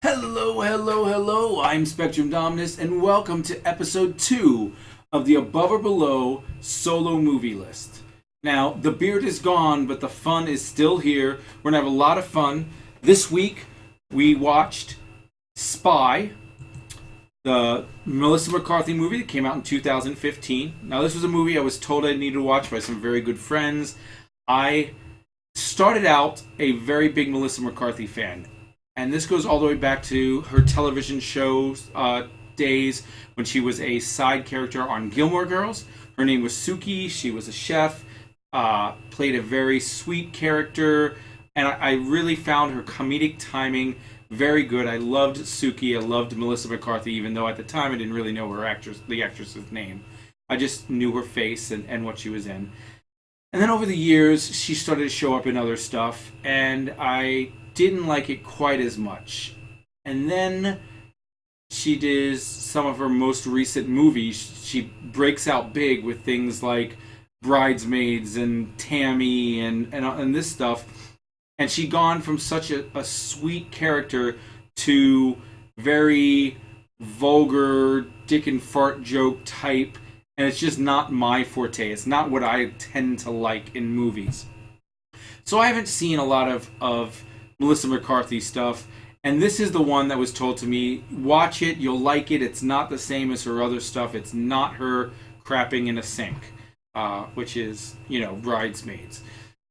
Hello, hello, hello. I'm Spectrumdominus, and welcome to episode 2 of the Above or Below solo movie list. Now, the beard is gone, but the fun is still here. We're going to have a lot of fun. This week, we watched Spy, the Melissa McCarthy movie that came out in 2015. Now, this was a movie I was told I needed to watch by some very good friends. I started out a very big Melissa McCarthy fan, and this goes all the way back to her television shows days when she was a side character on Gilmore Girls. Her name was Suki. She was a chef, played a very sweet character, and I really found her comedic timing very good. I loved Suki. I loved Melissa McCarthy, even though at the time I didn't really know the actress's name. I just knew her face and what she was in. And then over the years, she started to show up in other stuff, and I didn't like it quite as much. And then she does some of her most recent movies. She breaks out big with things like Bridesmaids and Tammy and this stuff. And she gone from such a sweet character to very vulgar dick and fart joke type, and it's just not my forte. It's not what I tend to like in movies. So I haven't seen a lot of Melissa McCarthy stuff, and this is the one that was told to me, watch it, you'll like it. It's not the same as her other stuff. It's not her crapping in a sink, which is, Bridesmaids.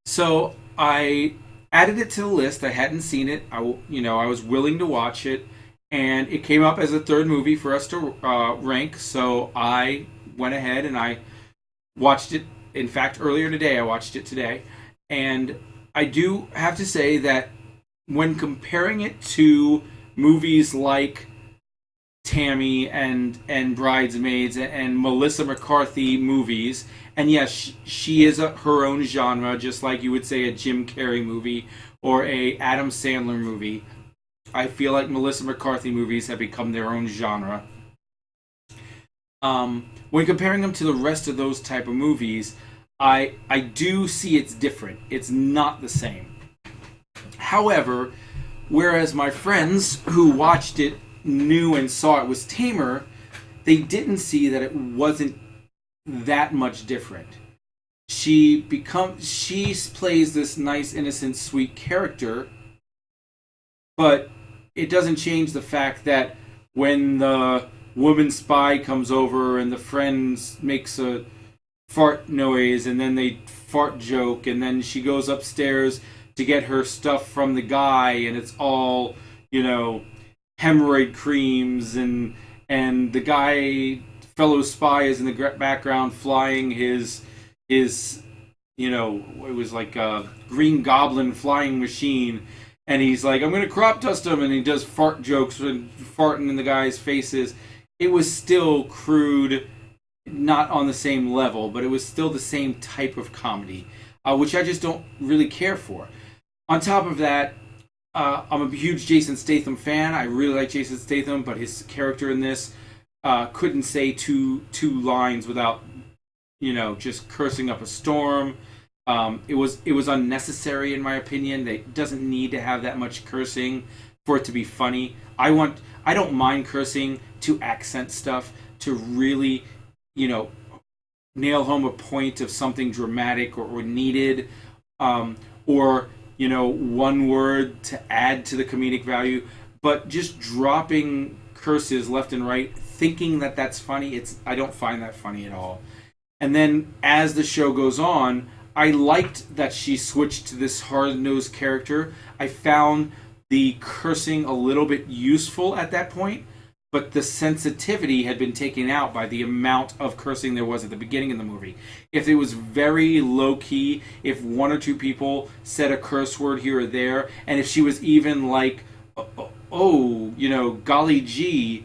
So I added it to the list. I hadn't seen it. I was willing to watch it, and it came up as a third movie for us to rank, so I went ahead and I watched it. In fact, earlier today, I watched it today. And I do have to say that when comparing it to movies like Tammy and Bridesmaids and Melissa McCarthy movies, and yes, she is her own genre, just like you would say a Jim Carrey movie or a Adam Sandler movie. I feel like Melissa McCarthy movies have become their own genre. When comparing them to the rest of those type of movies, I do see it's different. It's not the same. However, whereas my friends who watched it knew and saw it was tamer, they didn't see that it wasn't that much different. She plays this nice, innocent, sweet character, but it doesn't change the fact that when the woman spy comes over and the friends makes a fart noise and then they fart joke, and then she goes upstairs to get her stuff from the guy, and it's all, hemorrhoid creams, and the guy fellow spy is in the background flying his it was like a Green Goblin flying machine, and he's like, I'm gonna crop dust him, and he does fart jokes and farting in the guy's faces. It was still crude, not on the same level, but it was still the same type of comedy, which I just don't really care for. On top of that, I'm a huge Jason Statham fan. I really like Jason Statham, but his character in this couldn't say two lines without, just cursing up a storm. It was unnecessary in my opinion. It doesn't need to have that much cursing for it to be funny. I don't mind cursing to accent stuff, to really, nail home a point of something dramatic or needed, or one word to add to the comedic value. But just dropping curses left and right, thinking that that's funny, I don't find that funny at all. And then as the show goes on, I liked that she switched to this hard-nosed character. I found the cursing a little bit useful at that point, but the sensitivity had been taken out by the amount of cursing there was at the beginning of the movie. If it was very low-key, if one or two people said a curse word here or there, and if she was even like, golly gee,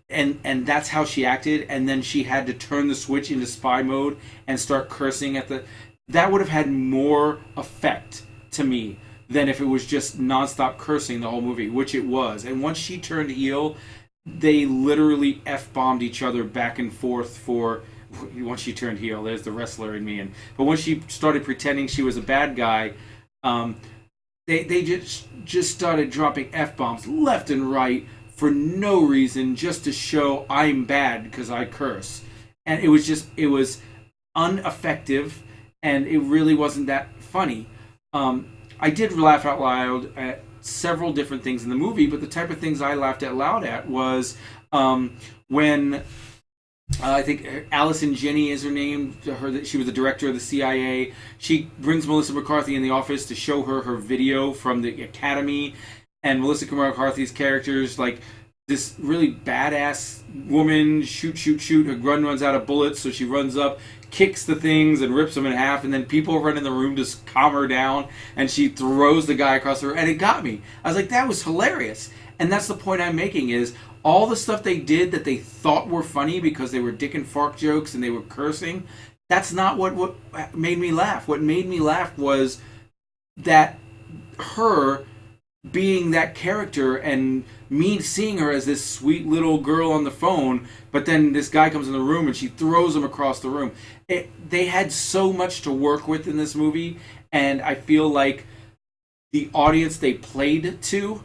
and that's how she acted, and then she had to turn the switch into spy mode and start cursing that would have had more effect to me than if it was just nonstop cursing the whole movie, which it was. And once she turned heel, they literally F-bombed each other back and forth for... Once she turned heel, there's the wrestler in me. But when she started pretending she was a bad guy, they just started dropping f-bombs left and right for no reason, just to show I'm bad because I curse, and it was ineffective, and it really wasn't that funny. I did laugh out loud at several different things in the movie, but the type of things I laughed out loud at was when I think Allison Janney is her name. She was the director of the CIA. She brings Melissa McCarthy in the office to show her video from the Academy, and Melissa McCarthy's character's like this really badass woman, shoot. Her gun runs out of bullets, so she runs up, kicks the things, and rips them in half, and then people run in the room to calm her down, and she throws the guy across the room, and it got me. I was like, that was hilarious. And that's the point I'm making is all the stuff they did that they thought were funny because they were dick and fart jokes and they were cursing, that's not what made me laugh. What made me laugh was that her being that character and me seeing her as this sweet little girl on the phone, but then this guy comes in the room and she throws him across the room. They had so much to work with in this movie, and I feel like the audience they played to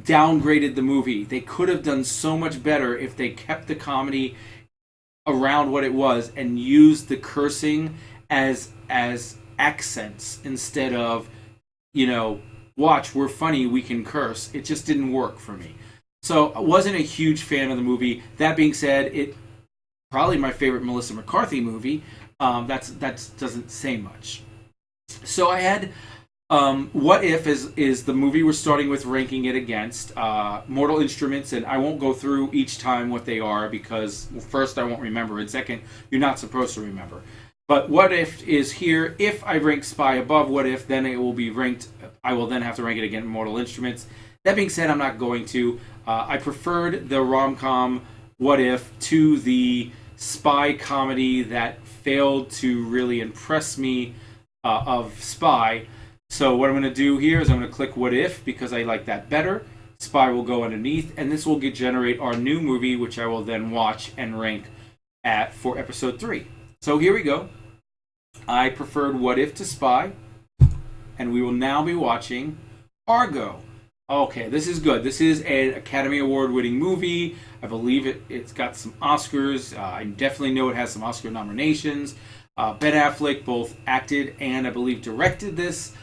downgraded the movie. They could have done so much better if they kept the comedy around what it was and used the cursing as accents instead of, watch, we're funny, we can curse. It just didn't work for me. So I wasn't a huge fan of the movie. That being said, it probably my favorite Melissa McCarthy movie. That doesn't say much. So I had What If is the movie we're starting with ranking it against. Mortal Instruments, and I won't go through each time what they are because first I won't remember, and second, you're not supposed to remember. But What If is here. If I rank Spy above What If, then it will be ranked. I will then have to rank it against Mortal Instruments. That being said, I'm not going to. I preferred the rom-com What If to the spy comedy that failed to really impress me of Spy. So what I'm going to do here is I'm going to click What If because I like that better. Spy will go underneath, and this will generate our new movie, which I will then watch and rank for episode 3. So here we go. I preferred What If to Spy, and we will now be watching Argo. Okay, this is good. This is an Academy Award-winning movie. I believe it's got some Oscars. I definitely know it has some Oscar nominations. Ben Affleck both acted and I believe directed this.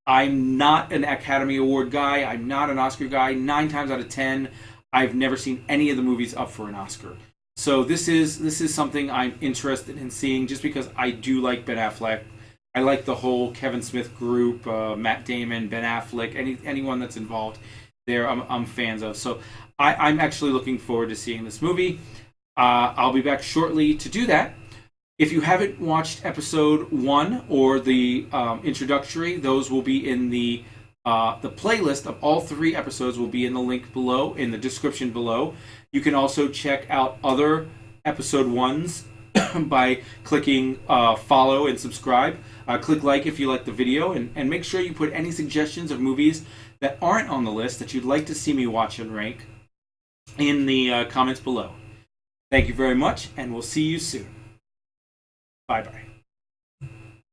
I'm not an Academy Award guy. I'm not an Oscar guy. 9 times out of 10, I've never seen any of the movies up for an Oscar. So this is something I'm interested in seeing just because I do like Ben Affleck. I like the whole Kevin Smith group, Matt Damon, Ben Affleck, anyone that's involved there, I'm fans of. So I'm actually looking forward to seeing this movie. I'll be back shortly to do that. If you haven't watched episode 1 or the introductory, those will be in the playlist of all 3 episodes will be in the link below, in the description below. You can also check out other episode 1s by clicking follow and subscribe. Click like if you like the video, and make sure you put any suggestions of movies that aren't on the list that you'd like to see me watch and rank in the comments below. Thank you very much, and we'll see you soon. Bye-bye.